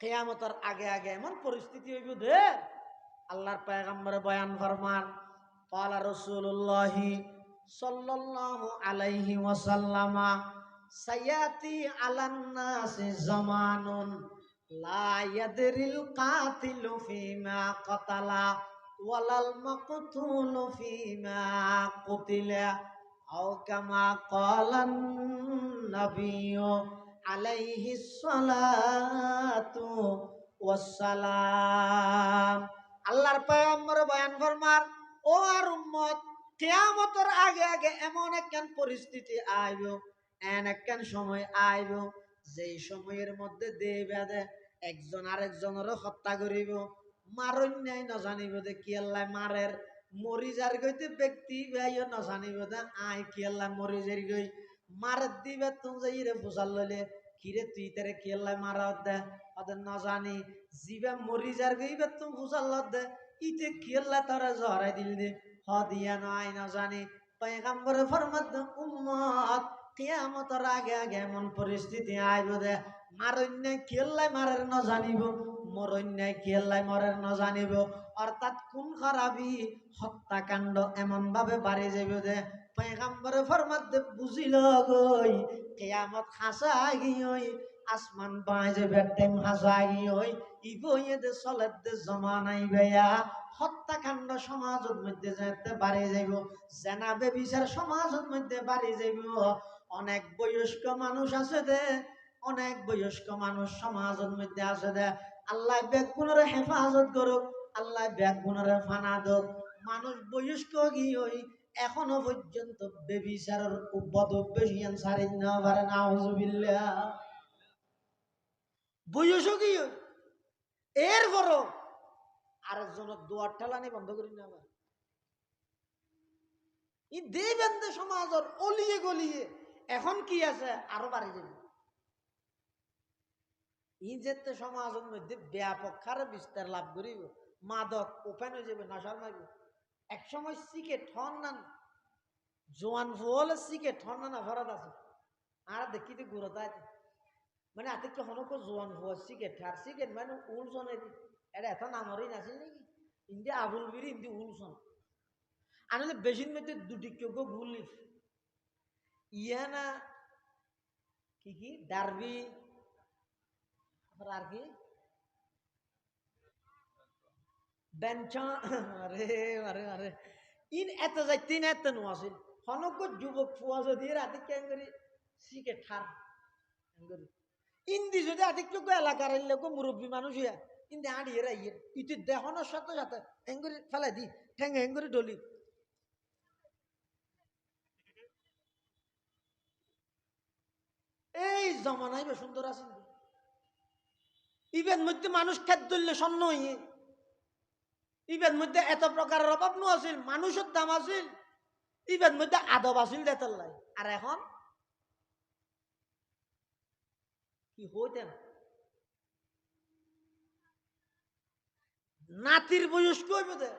কিয়ামতের আগে আগে এমন পরিস্থিতি হইব দে আল্লাহর পয়গম্বর বয়ান ফরমান ক্বালা রাসূলুল্লাহ সাল্লাল্লাহু আলাইহি ওয়াসাল্লাম সায়াতি আলান নাসি জামানুন লা ইয়াদরিল কাতিলু ফিমা কাতালা ওয়ালাল মাকতুলু ফিমা কুতিলা আও কামা ক্বালান নাবিয়্যু আলাইহিস সালাতু ওয়াসসালাম। আল্লাহর পয়গম্বর বয়ান ফরমার, ও আর উম্মত, কিয়ামতের আগে আগে এমন একখান পরিস্থিতি আইব, একখান সময় আইব, যেই সময়ের মধ্যে দেহ বেদে একজন আরেকজনের হত্যা করিব, মারণ নাই না জানিব দে কি আল্লাহ মারের, মরি যার গইতে ব্যক্তি ভাইও না জানিব দে আয় কি আল্লাহ মরি যার গই মারের দিবে তুমি যাই রে বুঝাল লইলে কিরে তুই তারে কি আল্লাহ মারা দে ওদের না জানি জিবে মরি যার গইবে তুমি বুঝাল দে ইতে কি আল্লাহ তারা জহরাই দিল দে হদিয়া নাই না জানি। পয়গম্বরে ফরমাত দে উম্মত কিয়ামতের আগে আগে এমন পরিস্থিতি আইব দে মারণ্যে কি আল্লাহ মারের না জানিব, মরণ্যে কি আল্লাহ মরের না জানিব। অর্থাৎ কোন খারাপি হত্যাকাণ্ড এমন ভাবে বাড়ি যাবে দে পয়গম্বরে ফরমাত দে বুঝিল গই কিয়ামত হাসা গিয়ে আসমান বাঁয়ে যাবে টাইম হাসা গিয়ে ইবয়ে দে চলের দে জমানাই বেয়া হত্যাকাণ্ড সমাজের মধ্যে যেতে বাড়ি যাইব, জেনা বেবিচার সমাজের মধ্যে বাড়ি যাইব। অনেক বয়স্ক মানুষ আছে দে, অনেক বয়স্ক মানুষ সমাজের মধ্যে আছে দে। আল্লাহ বেগুনের হেফাজত করুক, আল্লাহ বেগুনের ফানা দোক। মানুষ বয়স্ক গিয়ে এখনো পর্যন্ত বেবিচারের বদভ্যাস ছাড়েন না পারে না। নাউজুবিল্লাহ। বয়স গিয়ে এরপরও আরেকজনের দোয়ার ঠেলানি বন্ধ করি না। আবার ই দেবেন্দে সমাজের অলিয়ে গলিয়ে এখন কি আছে আরো বাড়ি যাবে। ই যেতে সমাজের মধ্যে ব্যাপক হারে বিস্তার লাভ করিব, মাদক ওপেন হয়ে যাবে, নশার মারবে। এক সময় সিকেট হন না জোয়ান ফুলে সিকেট হন না ভরাত আছে আর দেখিতে গুরুতা মানে আতিকে হনক জোয়ান ফুয়া সিকেট আর সিকেট মানে উলসনে এটা এত নামরই নাছিল নাকি ইন্দি আবুল বিরি ইন্দি উলসন আনলে বেশির মধ্যে দুটি কেউ গুলিফ ইয়া না কি কি ডারবি আর কি বেঞ্চা আরে আরে আরে ইন এত যাই তিন এত নো আছিল হনক যুবক ফুয়া যদি রাতে কেন করি সিকেট ঠার করি ইন্দি যদি আতিক এলাকার লোক মুরব্বী মানুষ ইয়া ইন্দি আড়িয়ে রাইয়ে ইতি দেহনের সাথে সাথে হেঙ্গুরি ফেলাই দি ঠেং হেঙ্গুরি ডলি এই জমানাই বে সুন্দর আছে ইবের মধ্যে মানুষ খেত ধরলে স্বর্ণ হইয়ে ইবের মধ্যে এত প্রকারের অভাব নো আছিল, মানুষের দাম আছিল, ইবের মধ্যে আদব আছিল দেতার লাই। আর এখন কি হইতেন নাতির বয়স কইব দে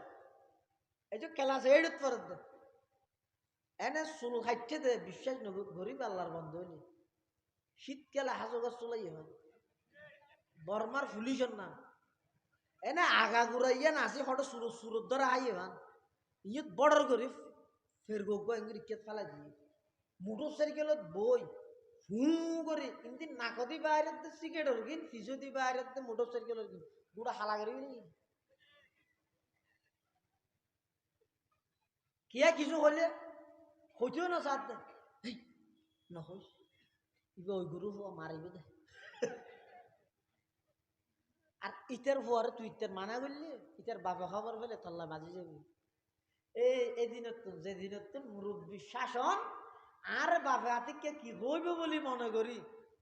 এই যে ক্লাস 8 পড়ে দে এনে চুল খাইতে দে বিশ্বাস নব গরিব আল্লাহর বন্ধ হইনি শীতকালে হাজু গাছ চলাই হয় বর্মার ফুলিশন না এনে আগা ঘুরাইয়া নাচি হঠাৎ সুরত ধরে আইয়ে ভান ইয়ত বর্ডার গরিব ফের গো ইংরিকেট ফেলাই দিয়ে মোটর সাইকেলত বই হু করে কিন্তু নাকদি বাইরে সিগারেট কিন ফিজো দি বাইরে মোটর সাইকেলের কিন গুড়া হালা করি কিয়া কিছু হলে হইতেও না সাথ দে নহই ইবে ওই গরু মারিবে দে আর ইটার হওয়ার তুই ইটার মানা করলি ইটার বাবা খবর পেলে তল্লা বাজি যাবি। এই দিনতুন যে দিনতুন মুরব্বীর শাসন আর বাবা আতিকে কি হইব বলি মনে করি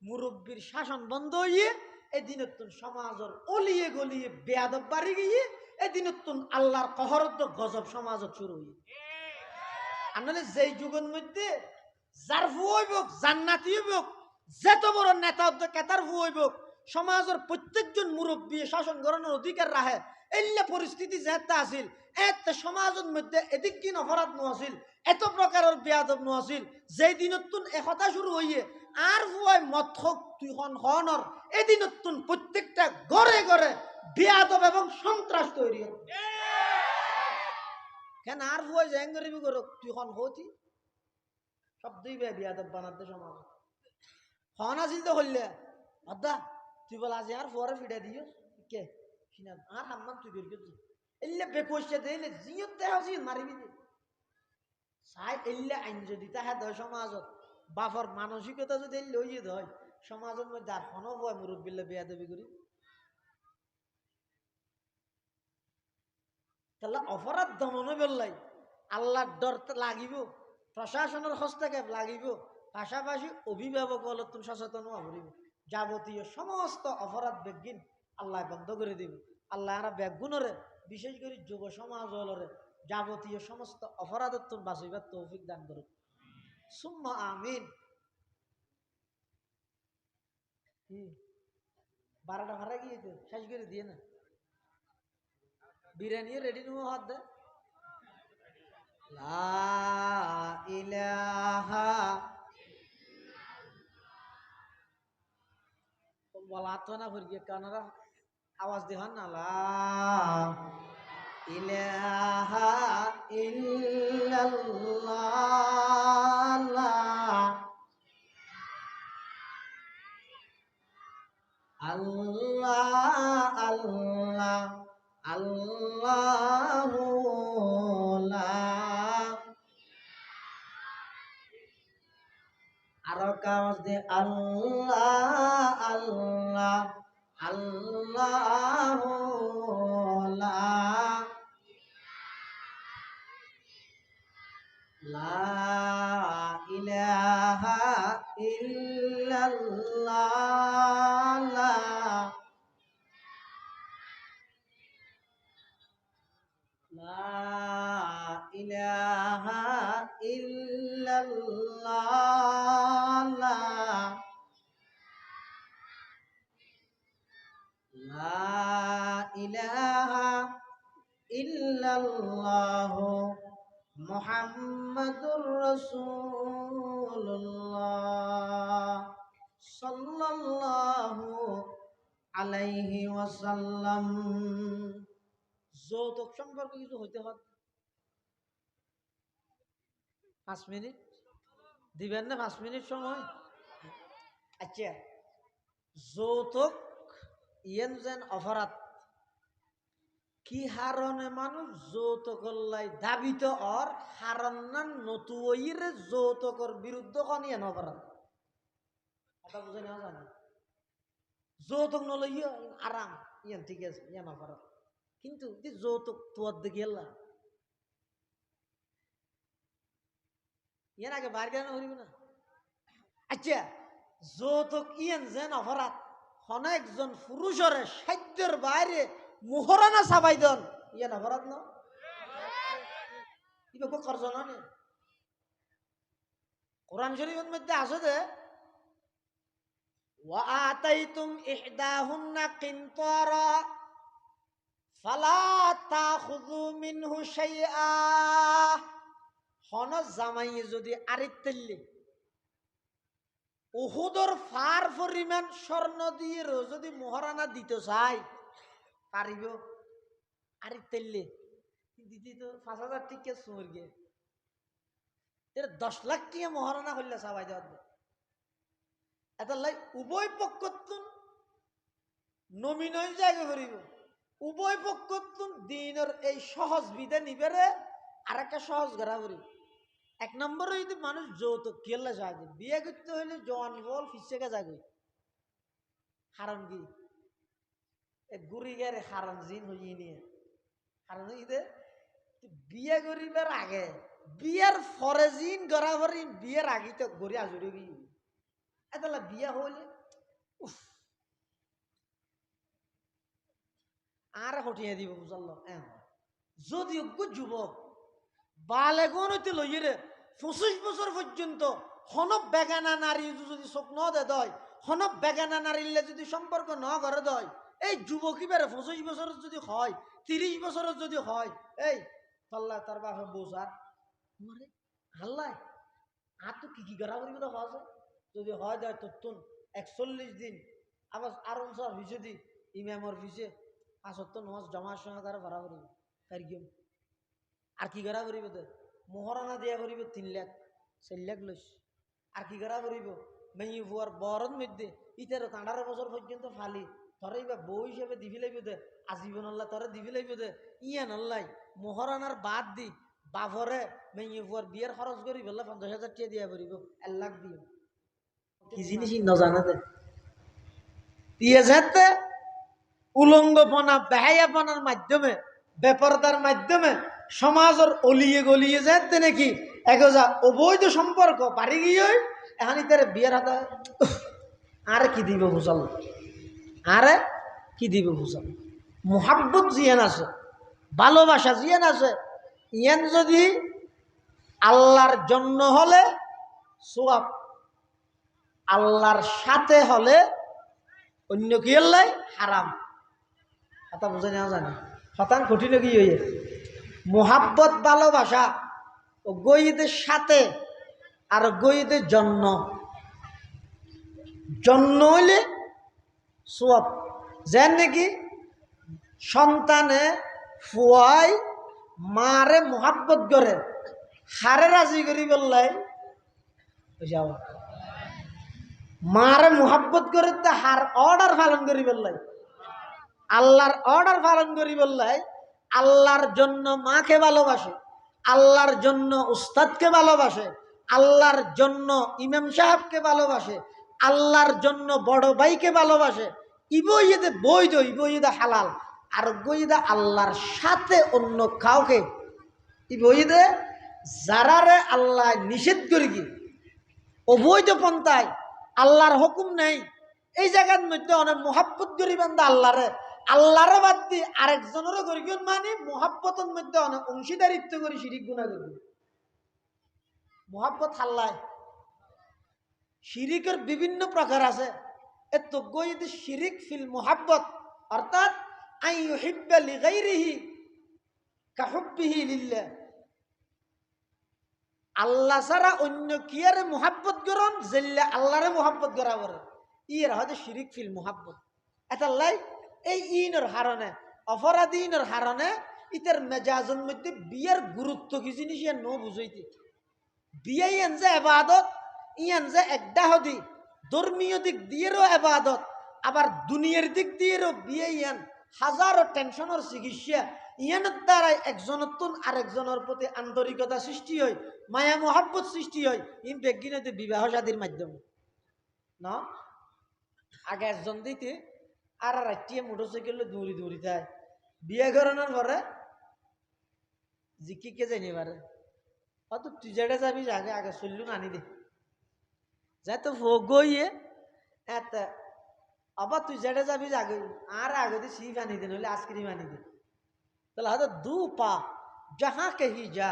মুরব্বীর শাসন বন্ধ হইয়ে এই দিনতুন সমাজের অলিয়ে গলিয়ে বেয়াদব বাড়ি গিয়ে এই দিনতুন আল্লাহর কহরত গজব সমাজত শুরু হইয়ে আনলে যেই যুগের মধ্যে যার ভু হইব জান্নাতি হইব যত বড় নেতা কেতার ভু হইব সমাজের প্রত্যেকজন মুরব্বী শাসন করানোর অধিকার রাখে এল্লা পরিস্থিতি যেতে আসিল এত সমাজের মধ্যে এদিক কিন অপরাধ নো আসিল এত প্রকারের বেয়াদব নো আসিল যেই দিনতুন একতা শুরু হইয়ে আর হুয়াই মথক তুই হনর এদিন তুন প্রত্যেকটা ঘরে ঘরে বিয়াদব এবং সন্ত্রাস তৈরি হবে কেন আর হুয়াই জ্যাঙ্গরিবি করো তুই হন হতি সব দুই বিয়াদব বানাতে সমাজ হন আসিল তো হইলে আদা তুই বল আজ আর পরে ফিরে দিও কে কিনা আর হাম্মান তুই বের করছিস এলে বেকোশে দেইলে জিয়তে হাসি মারিবি দে সাই এলে আইন যদি তাহা দয় সমাজত বাফর মানসিকতা যদি লইয়ে দয় সমাজের মধ্যে আর হন হয় মুরব্বিল্লা বিয়া দেবী করি তাহলে অপরাধ দমনে বললাই আল্লাহর ডর লাগিব প্রশাসনের হস্তক্ষেপ লাগিব পাশাপাশি অভিভাবক তুমি সচেতন হব যাবতীয় সমস্ত অপরাধ বেগিন আল্লাহ বন্ধ করে দিব আল্লাহ এরা বেগুনরে বিশেষ করে যুব সমাজ হলরে যাবতীয় সমস্ত অপরাধের তুমি বাঁচইবার তৌফিক দান করুক সুম্মা আমিন 12টা ভাড়া গিয়েছে শেষ করে দিয়ে না বিরিয়ানি রেডি নেবো হাত দে লা ইলাহা বলা তো না ভর গিয়ে কানারা আওয়াজ দিহান না লা ইলাহা ইল্লাল্লাহ আল্লাহ আল্লাহ আল্লাহু লা আরো কাজ দে আল্লাহ আল্লাহ আল্লাহু লা ইলাহা ইল্লাল্লাহ لا إله إلا الله لا إله إلا الله محمد رسول الله صلى الله عليه وسلم যৌতুক সম্পর্কে কিছু হইতে হবে 5 মিনিট দিবেন না 5 মিনিট সময় আচ্ছা যৌতুক ইয়েন যেন অপরাধ কি হারণে মানুষ যৌতুক লাই দাবিত অর হারণান নতুইরে যৌতুকর বিরুদ্ধে কোন ইয়েন অপরাধ কথা বুঝে নেওয়া জানে যৌতুক নলইয়া আরাম ইয়েন ঠিক আছে ইয়েন অপরাধ কিন্তু যৌতুক তোর দিকে ইয়ান আগে বাইর কেন করিব না আচ্ছা যৌতুক ইয়ান যেন অপরাধ অনেকজন পুরুষরে সাধ্যের বাইরে মোহরানা চাবাই দেন ইয়ান অপরাধ ন ইবা কর্জ নে কোরআন শরীফের মধ্যে আছে যে ওয়া আতাইতুম ইহদাহুন্না কিনতারা ফালা তাখুযু মিনহু শাইআ হন জামাই যদি আরিতেল্লি উহুদর ফার পরিমাণ স্বর্ণ দিয়ে যদি মোহরানা দিতে চাই পারিব আরিতেল্লি দিদি তো 5000 টিকে সুর গে 10 লাখ টিকে মোহরানা হইলে সবাই দেওয়া এটা লাই উভয় পক্ষ নমিনয় জায়গা করিব উভয় পক্ষ দিনের এই সহজ বিধে নিবেরে আর একটা সহজ গড়া করি 1 নম্বরে যদি মানুষ যৌতুক কেলে যাবে বিয়ে করতে হইলে জওয়ান বল ফিসেকে যাবে কারণ কি গুড়ি গেরে কারণ জিন হইয়ে নিয়ে কারণ ইদে বিয়ে করিবার আগে বিয়ের পরে জিন গড়া ভরি বিয়ের আগে তো গড়ি আজুরি গিয়ে এটা বিয়ে হইলে উফ আর হটিয়ে দিব বুঝাল যদি যুবক বালেগন হইতে লইয়ে 25 বছর পর্যন্ত হনব বেগানা নারী যদি চোখ ন দে দয় হনব বেগানা নারীলে যদি সম্পর্ক ন করে দয় এই যুবকী বেড়ে 25 বছর যদি হয় 30 বছরের যদি হয় এই পাল্লা তার বাপে বোঝার মারে হাল্লায় আর তো কি করা করিব দেখা যায় যদি হয় যায় তত্তুন 41 দিন আবার আরো সব হিসে দি ইমামর ফিসে 75 নামাজ জমার সঙ্গে তারা ভাড়া করিব কারিগম আর কি করা করিব তো মোহরানা দিয়া করিব 3 লাখ 4 লাখ লইস আর কি করা করিব মেয়ে ফুয়ার বরণ মধ্যে ইতারও 18 বছর পর্যন্ত ফালি তরেই বা বউ হিসেবে দিবি লাগব দে আজীবন আল্লাহ তরে দিবি লাগব দে ইয়ান আল্লাহ মোহরানার বাদ দি বাফরে মেয়ে ফুয়ার বিয়ের খরচ করি বললে 50,000 টাকা দিয়া করিব 1 লাখ দিও কি জিনিস ন জানাতে দিয়ে যেতে উলঙ্গপনা বেহায়াপনার মাধ্যমে বেপরদার মাধ্যমে সমাজের অলিয়ে গলিয়ে যেতে নাকি একজা অবৈধ সম্পর্ক বাড়ি গিয়ে এখন তার বিয়ের হাতে আরে কি দিব বুঝাল আরে কি দিব বুঝাল মোহাব্বত জিয়ান আছে ভালোবাসা জিয়ান আছে ইয়ান যদি আল্লাহর জন্য হলে সোয়াব আল্লাহর সাথে হলে অন্য কি আল্লাহ হারাম কথা বুঝে নেওয়া জানে শতান কঠিন কি হয়ে মোহাব্বত ভালোবাসা ও গইদের সাথে আর গইদের জন্য জন্য হইলে সোয়াব যেন নাকি সন্তানে ফুয়াই মারে মোহাব্বত করে হারে রাজি করি বললাই যাও মারে মোহাব্বত করে তো হার অর্ডার পালন করি বললাই আল্লাহর অর্ডার পালন করি বললাই আল্লাহর জন্য মাকে ভালোবাসে আল্লাহর জন্য উস্তাদকে ভালোবাসে আল্লাহর জন্য ইমাম সাহেবকে ভালোবাসে আল্লাহর জন্য বড় ভাইকে ভালোবাসে ইবইদে বৈধ ইবইদে হালাল আর গইদা আল্লাহর সাথে অন্য কাউকে ইবইদে যারারে আল্লাহ নিষেধ করি কি অবৈধ পন্থায় আল্লাহর হুকুম নেই এই জায়গার মধ্যে অনেক মোহাব্বত করি বান্দা আল্লাহরে বাদ দিয়ে আরেকজনেরও করি মানে মোহাব্বতের মধ্যে অনেক অংশীদারিত্ব করি শিরিক গুনাহ করবি মোহাব্বত হাল্লায় শিরিকের বিভিন্ন প্রকার আছে এত গইদ শিরিক ফিল মোহাব্বত অর্থাৎ আই ইউহিব্বা লিগাইরিহি কাহুব্বিহি লিল্লাহ আল্লাহ ছাড়া অন্য কিয়ারে মোহাব্বত করন জেল্লা আল্লাহরে মোহাব্বত করা বলে ইয়ের হয়তো শিরিক ফিল মোহাব্বত এটা লাই এই ইনের হারণে অপরাধীনের হারণে ইতার মেজাজের মধ্যে বিয়ের গুরুত্ব কি জিনিস ইয়ান ন বুঝাইতে বিয়ে ইয়ান যে এবাদত ইয়ান যে একদাহদি ধর্মীয় দিক দিয়েরও এবাদত আবার দুনিয়ার দিক দিয়েরও বিয়ে ইয়ান হাজারো টেনশনের চিকিৎসা ইয়ানের দ্বারাই একজনের তুন আরেকজনের প্রতি আন্তরিকতা সৃষ্টি হয় মায়া মোহাব্বত সৃষ্টি হয় ইন বেগিনতে বিবাহ শাদীর মাধ্যমে না আগে একজন দিতে আর রাত্রিয়ে মোটরসাইকেলে দৌড়ি দৌড়ি যায় বিয়ে করানোর পরে জিকিকে জানি পারে অত তুই যেটা যাবি আগে আগে চললু আনি দে যাই তো গইয়ে এত আবার তুই যেটা যাবি আগে আর আগে দিয়ে সিফ আনি দে নইলে আইসক্রিম আনি দে তাহলে হয়তো দু পা যাহা কেহি যা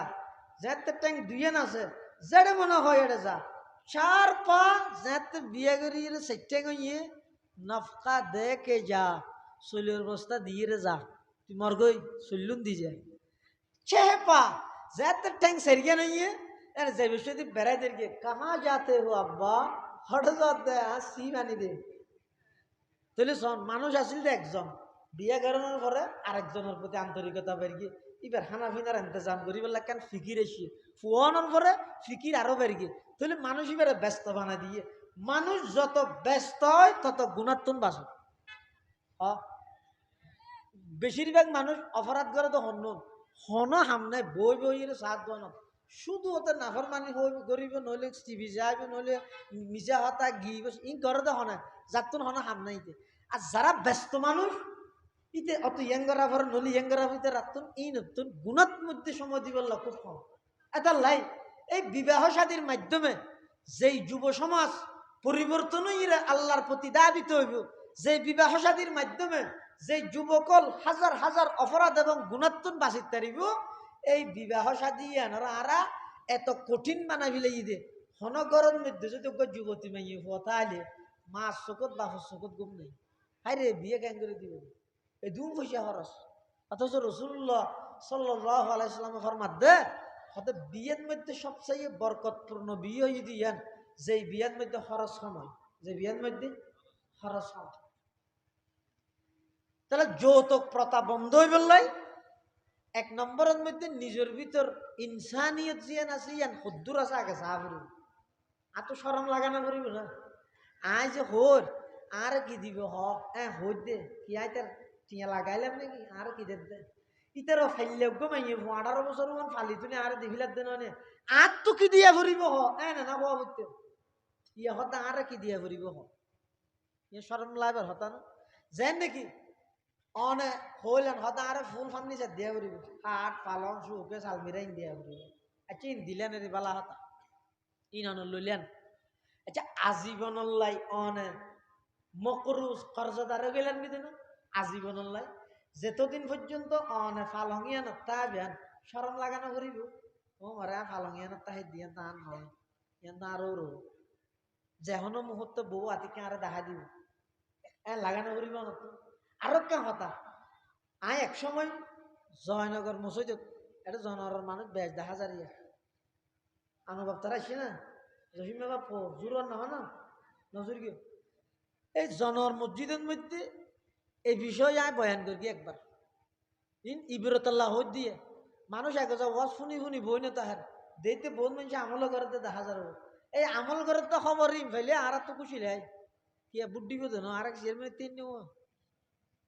যাতে ট্যাঙ্ক দুইয়ে আছে যেটা মনে হয় এটা যা 4 পা যাতে বিয়ে করি সেটে গইয়ে নফকা দে কে যা চুলের বস্তা দিয়ে যা তুই মর গই চুল্লুন দি যায় 6 পা যাতে ট্যাঙ্ক সেরিয়া নইয়ে এর যে বিষয়টি বেড়াই দেরকে কাহা যাতে হো আব্বা হঠাৎ দে সি আনি দে তাহলে শোন মানুষ আসিল যে একজন বিয়ে করানোর পরে আরেকজনের প্রতি আন্তরিকতা বেরিয়ে এবার হানা ফিনার ইন্তজাম করি বললে কেন ফিকির এসে ফুয়ানোর পরে ফিকির আরো বেরিয়ে তাহলে মানুষ এবারে ব্যস্ত বানা দিয়ে মানুষ যত ব্যস্ত হয় তত গুণাত্মন বাসে বেশিরভাগ মানুষ অপরাধ করে তো হন হামনে বই বইয়ের সাত দোয়ান শুধু ওতে নাফর মানি গরিব নইলে টিভি যাইবে নইলে মিশা হতা গিয়ে ই ঘরে তো হনা যাতন হনা হামনাইতে আর যারা ব্যস্ত মানুষ ইতে অত ইয়াঙ্গরা ভর নলি ইয়াঙ্গরা ভিতরে রাখতুন এই নতুন গুণাত মধ্যে সময় দিবার খুব কম এটা লাই এই বিবাহ শাদীর মাধ্যমে যেই যুব সমাজ পরিবর্তন হইলে আল্লাহর প্রতি দাবিত হইব যে বিবাহ শাদীর মাধ্যমে যে যুবকল হাজার হাজার অপরাধ এবং গুণাত্মন বাঁচিত পারিব এই বিবাহ শাদী আনারা এত কঠিন বানাই ফেলে দে হনগরের মধ্যে যদি যুবতী মাইয়ে হতা আলে মাছ চকত বাপর চকত গুম নেই হাই রে বিয়ে কেন করে দিব এই দুম পয়সা খরচ অথচ রসুল্লাহ সাল্লাল্লাহু আলাইহি সাল্লাম ফরমাত দে হতে বিয়ের মধ্যে সবচেয়ে বরকতপূর্ণ বিয়ে হয়ে দিয়ান যেই বিয়ার মধ্যে খরচ সময়, যে বিয়ার মধ্যে খরচ সময়, তাহলে যৌতুক প্রথা বন্ধ হয়ে বললাই। এক নম্বরের মধ্যে নিজের ভিতর ইনসানিয়ত জিয়ান আছে, ইয়ান হদ্দুর আছে, আগে সাহাবুর এত সরম লাগানো করিব না। আয় যে হোর আর কি দিব, হোর দে কি আয় তার টিয়া লাগাইলাম নাকি, আর কি দে ইতারও ফাইল্যজ্ঞ মাইয়ে 18 বছর ফালি তুলে আর দিবিলার দেন আর তো কি দিয়া ভরিব না না বাবা বুঝতে ইয়ে হতা আর কি দিয়া ভরিব ইয়ে সরম লাইবার হতা না যেন নাকি অনে হইলেন হতা আর ফুল ফার্নিচার দিয়া ভরিব, খাট পালং সুকে সালমিরাইন দিয়া ভরিব। আচ্ছা ইন দিলেন রে বালা হতা ইন লইলেন। আচ্ছা আজীবনল্লাই অনে মকরুজ কর্জদারে গেলেন নিতে না আজীবনল্লাই যেতদিন পর্যন্ত অনে ফালংিয়া নতা বেন সরম লাগানো করিব ও মরা ফালংিয়া নতা হে দিয়ে তান হয় ইয়ান আরো রো যেহনো মুহূর্ত বউ আতিকে আরে দেখা দিব লাগানো করিব না তো। আরো কে হতা আয় এক সময় জয়নগর মসজিদ এটা জনগরের মানুষ বেশ দেখা যারিয়া অনুভব তারা আসে না জহিমা বাপ জোর না হয় না নজর গিয়ে এই জনর মসজিদের মধ্যে এই বিষয় আয় বয়ান করি একবার ইবরতাল্লাহ দিয়ে মানুষ এক ওয়াজ শুনি শুনি বই না তাহার দেখতে বহুত মানুষ আমল করতে দেখা যাবে এই আমল করে তো খবর ফেলে আর তো খুশি লাই কি বুদ্ধি বোঝে না আর এক চেয়ারম্যান তিন নেব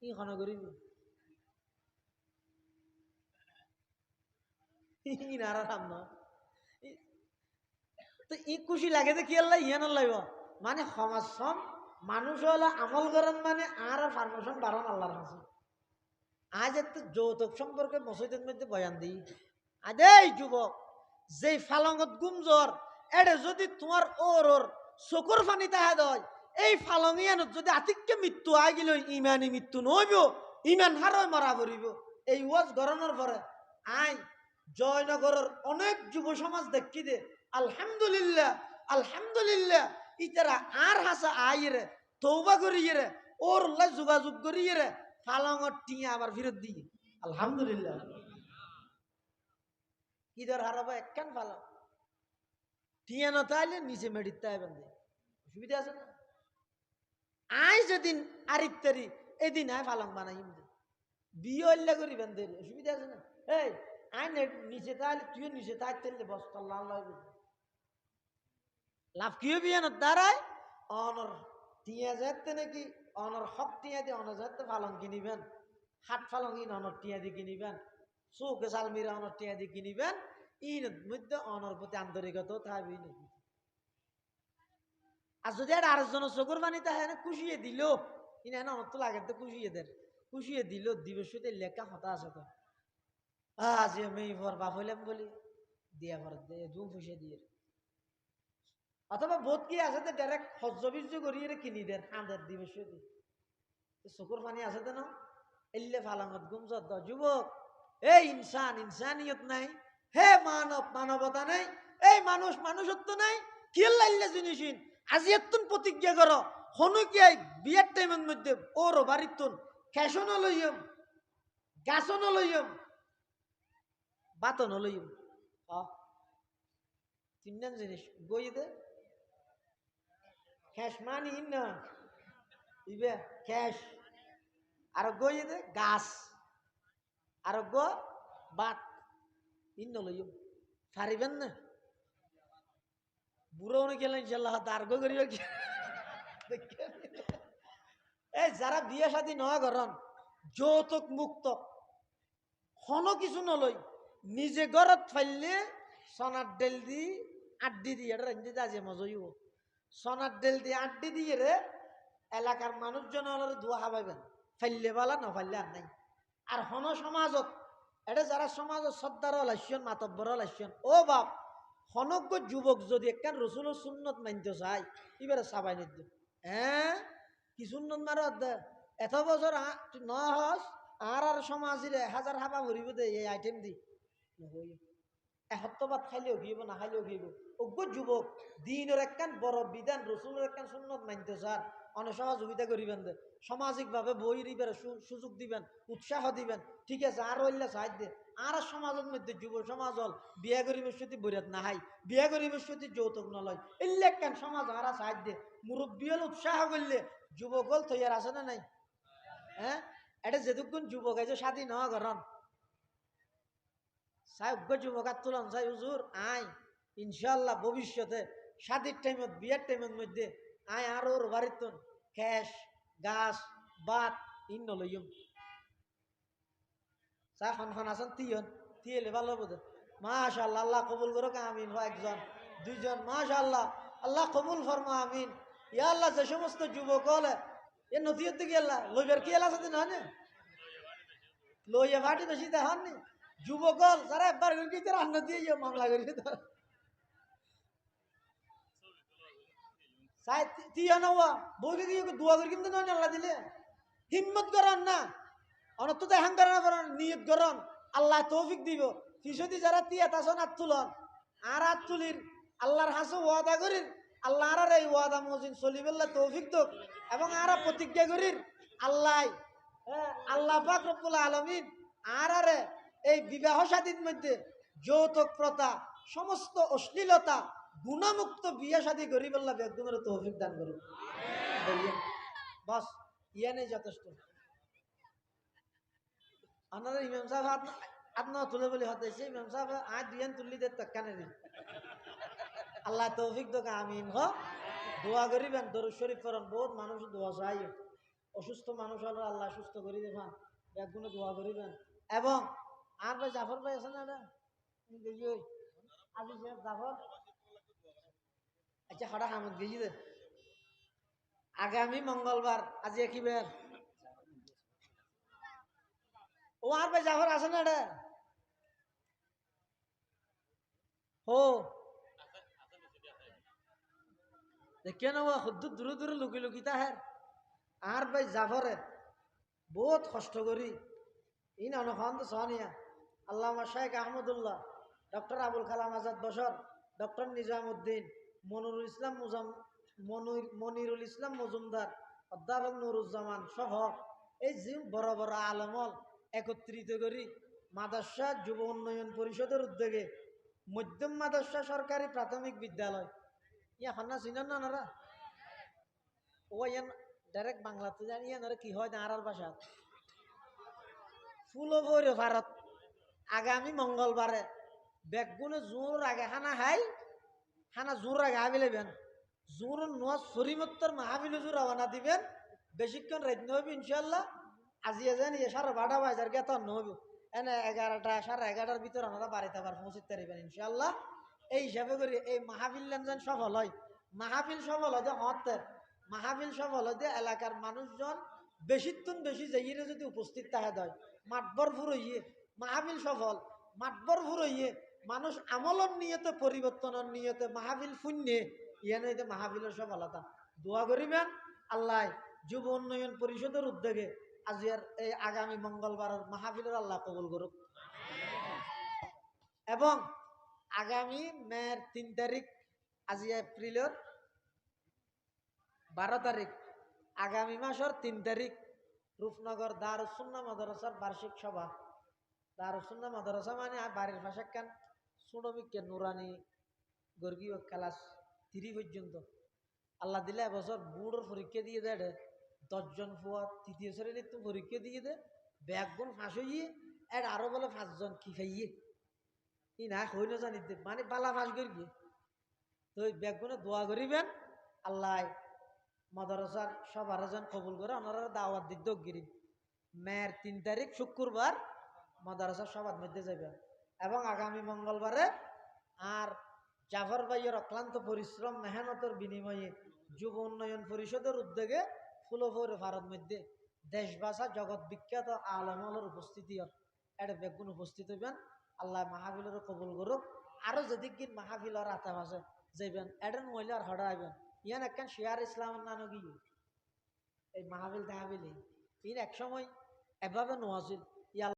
ই খনা করিব তো ই খুশি লাগে যে কি আল্লাহ ইয়ান লাইব মানে সমাজ মানুষ হলে আমল করেন মানে আর ফার্মেশন বাড়ান আল্লাহর কাছে। আজ একটা যৌতুক সম্পর্কে মসজিদের মধ্যে বয়ান দিই আদে যুবক যে ফালঙ্গত গুমজর এডে যদি তোমার ওর চকুর ফানি তাহা দয় এই ফালঙ্গিয়ানত যদি আতিককে মৃত্যু আই গেল ইমানি মৃত্যু নইব ইমান হারয় মারা পড়িব। এই ওয়াজ গরনের পরে আই জয়নগরের অনেক যুব সমাজ দেখি দে আলহামদুলিল্লাহ আলহামদুলিল্লাহ ইতারা আর হাসা আইরে তৌবা করিয়ে ওর যোগাযোগ করিয়ে ফালঙর টিয়া আবার ফেরত দিয়ে আলহামদুলিল্লাহ কি ধর হারাবো একখান ফালং টিয়া না তাইলে নিচে মেডিত তাইবেন অসুবিধা আছে না। আই যেদিন আরিক তারি এদিন আয় ফালং বানাই বিয়ে হল্লা করিবেন দেরি অসুবিধা আছে না। এই আই নিচে তাইলে তুই নিচে তাই তেললে বস্তা লাল লাভ কি বিয়ে না দাঁড়ায় অনর টিয়া যাতে নাকি অনর হক টিয়া দিয়ে অনর যাতে ফালং কিনিবেন হাট ফালং ইন অনর টিয়া দিয়ে কিনিবেন চৌকে চালমিরা অনর টিয়া দিয়ে কিনিবেন ইন মধ্যে অনর প্রতি আন্তরিকতাও থাকবে নাকি। আর যদি আর আরেকজনের চকুর পানি তাহে খুশিয়ে দিল ইন অনর তো লাগে তো খুশিয়ে দেন খুশিয়ে দিল দিবসতে লেখা হতা আছে তো আজ আমি ভর বাপ হইলাম বলি দিয়া ভর দু ফুসে দিয়ে অথবা বোধ কি আছে তো ডাইরেক্ট হজ্জবিজ্য করিয়ে কিনি দেন আঁদের দিবস চকুর পানি আছে তো না এলে ফালাঙত গুমজত যুবক এই ইনসান ইনসানিয়ত নাই হে মানব মানবতা নাই এই মানুষ মানুষত্ব নাই কি লাইলে জিনিস আজি এতুন প্রতিজ্ঞা করো হনু কি বিয়ের টাইমের মধ্যে ওর বাড়িতুন খেসনও লইম গাছনও লইম বাতনও লইম তিনজন জিনিস বই দে ক্যাশ মানি না ইবে ক্যাশ আর গই দে গাছ আর গো বাত ইন্ন লইম পারিবেন না বুড়ো গেলে ইনশাল্লাহ দার্ঘ করিবে কি এই যারা বিয়ে শাদী নয় গরন যৌতুক মুক্ত কোনো কিছু নলই নিজে ঘরত ফাইলে সোনার ডেল দি আড্ডি দিয়ে এটা রান্ধি আজে মজইব সোনার ডেল দিয়ে আড্ডি দিয়ে রে এলাকার মানুষজন হলে ধোয়া খাবাইবেন ফাইলে বালা না ফাইলে আর নাই। আর হন সমাজত এটা যারা সমাজত শ্রদ্ধার লাইছেন মাতব্বর লাইছেন ও বাপ হনজ্ঞ যুবক যদি একখান রসুলের সুন্নত মানতে চাই এবারে সাবাই নিত হ্যাঁ কি সুন্নত মার এত বছর ন হস আর সমাজের 1000 হাবা ভরিব দে এই আইটেম দি এসপ্তাহবাদ খাইলেও ঘিব না খাইলেও ঘিব অজ্ঞ যুবক দিনের একখান বড় বিধান রসুলের একখান সুন্নত মানতে চার অনেক সহযোগিতা করিবেন দে সামাজিকভাবে বই দিবেন সুযোগ দিবেন উৎসাহ দিবেন ঠিক আছে আর হইলে সাহায্য দে আর সমাজের মধ্যে যুব সমাজ হল বিয়া গরিবের সাথে বৈরাত না হাই বিয়া গরিবের সাথে যৌতুক নলয় এলে কেন সমাজ আর সাহায্য দে মুরব্বী হল উৎসাহ করলে যুবক হল তৈয়ার আছে না নাই হ্যাঁ এটা যেটুকুন যুবক আছে স্বাধীন হওয়া গরম চাই অজ্ঞ যুবক আর তুলন চাই হুজুর আই ইনশাল্লাহ ভবিষ্যতে শাদির টাইমত বিয়ের টাইমের মধ্যে আয় আর ওর বাড়িত ক্যাশ গাছ বাত ইন নলইম চা খন আছেন তিয়েলে ভালো বোধ মাশাআল্লাহ আল্লাহ কবুল করুক আমিন একজন দুইজন মাশাআল্লাহ আল্লাহ কবুল ফরমা আমিন ইয়া আল্লাহ যে সমস্ত যুবক হলে এ নদীর দিকে আল্লাহ লইবার কি এলা সাথে না লইয়া ভাটি বেশি দেখান নি যুবক হল যারা একবার করে রান্না দিয়ে মামলা করি তিয়া নেওয়া বউকে গিয়ে দোয়া করি কিন্তু নয় আল্লাহ দিলে হিম্মত করান না অনত তো এহাং করান নিয়ত করন আল্লাহ তৌফিক দিব ফিসদি যারা তিয়া তাছন আত তুলন আর আত তুলির আল্লাহর হাসে ওয়াদা করির আল্লাহ আর এই ওয়াদা মজিন চলিবেল্লা তৌফিক দোক এবং আর প্রতিজ্ঞা করির আল্লাহ আল্লাহ পাক রব্বুল আলামিন আর এই বিবাহ শাদীর মধ্যে যৌতুক প্রথা সমস্ত অশ্লীলতা গুণামুক্ত বিয়ে শাদী গরিবাল্লাহ একদমের তৌফিক দান করুন বস ইয়া নেই যথেষ্ট আপনারা ইমাম সাহেব আপনার তুলে বলে হতেছে ইমাম সাহেব আজ দুইয়ান তুললি দে তক্কানে দিন আল্লাহ তৌফিক দোকা আমিন হ দোয়া করিবেন দরুদ শরীফ পড়েন বহুত মানুষ দোয়া চাই অসুস্থ মানুষ হলো আল্লাহ সুস্থ করি দেবেন একগুণে দোয়া করিবেন এবং আর ভাই জাফর ভাই আছে না আজি জাফর আচ্ছা হঠাৎ হামদ গেছি দে আগামী মঙ্গলবার আজি কি বের ও আর ভাই জাফর আছে না রে হো দেখিয়ে না খুদ্দ দূরে দূরে লুকি লুকিতা হ্যাঁ আর ভাই জাফরে বহুত কষ্ট করি ইন অনখন তো সহনিয়া আল্লামা শাইখ আহমদুল্লাহ ডক্টর আবুল কালাম আজাদ বসর ডক্টর নিজামুদ্দিন মনিরুল ইসলাম মজুমদার অধ্যাপক নুরুজ্জামান সহ এই যে বড় বড় আলমল একত্রিত করি মাদ্রাসা যুব উন্নয়ন পরিষদের উদ্যোগে মধ্যম মাদ্রাসা সরকারি প্রাথমিক বিদ্যালয় ইয়া খান্না চিনেন না ওনারা ও ইয়ান ডাইরেক্ট বাংলাতে জানি ইয়ান কি হয় না আর ভাষা ফুল ভারত আগামী মঙ্গলবারে বেগুনে জোর আগে খানা হাই খানা জোর আগে হাবিলেবেন জোর নোয়া শরীমত্তর মাহাবিল জোর রওনা দিবেন বেশিক্ষণ রাত নহবি ইনশাল্লাহ আজি যেন 12:30 বাজার গেত নহব এনে 11টা 11:30 ভিতরে আমরা বাড়িতে আবার পৌঁছিতে পারিবেন ইনশাল্লাহ এই হিসাবে করি এই মাহাবিল যেন সফল হয় মাহাবিল সফল হতে হতের মাহাবিল সফল হতে এলাকার মানুষজন বেশিক্ষণ বেশি যাইয়ে যদি উপস্থিত থাকে দেয় মাতবর ফুরইয়ে মাহাবিল সফল মাতবর ফুরইয়ে মানুষ আমলর নিয়তে পরিবর্তনের নিয়তে মাহাবিল শূন্যে ইয়ানে মাহাবিলের সফলতা দোয়া করিবেন আল্লাহ যুব উন্নয়ন পরিষদের উদ্যোগে আজিয়ার এই আগামী মঙ্গলবারের মাহফিলের আল্লাহ কবুল করুক এবং আগামী মের 3 তারিখ আজি এপ্রিলের 12 তারিখ আগামী মাসের 3 তারিখ রূপনগর দারুস সুন্নাহ মাদ্রাসার বার্ষিক সভা দারুস সুন্নাহ মাদ্রাসা মানে বাড়ির পাশে কান সুনবিকে নুরানি গর্গীয় ক্লাস 3 পর্যন্ত আল্লাহ দিলে এবছর বুড়োর পরীক্ষা দিয়ে দেয় 10 জন ফুয়া তৃতীয় শ্রেণীর তো পরীক্ষা দিয়ে দে ব্যাগুন ফাঁস হইয়ে আর আরো বলে 5 জন কি খাইয়ে ই না হই না জানি মানে বালা ফাঁস করি গিয়ে তো ওই ব্যাগুনে দোয়া করিবেন আল্লাহ মাদ্রাসার সবার যেন কবুল করে ওনারা দাওয়াত দিক গিরি মেয়ের 3 তারিখ শুক্রবার মাদ্রাসার সবার মধ্যে যাবেন এবং আগামী মঙ্গলবারে আর জাফর ভাইয়ের অক্লান্ত পরিশ্রম মেহনতের বিনিময়ে যুব উন্নয়ন পরিষদের উদ্যোগে ফুলফুর ভারত মধ্যে দেশবাসা জগৎ বিখ্যাত আলমলের উপস্থিতি এটা বেগুন উপস্থিত হইবেন আল্লাহ মাহফিলের কবুল করুক আরো যেদিক মাহফিলের আতা ভাষে যাইবেন এডেন মহিলার হড়া আইবেন ইয়ান একখান শেয়ার ইসলামের নানো গিয়ে এই মাহফিল তাহাবিল ইন এক সময় এভাবে নোয়াছিল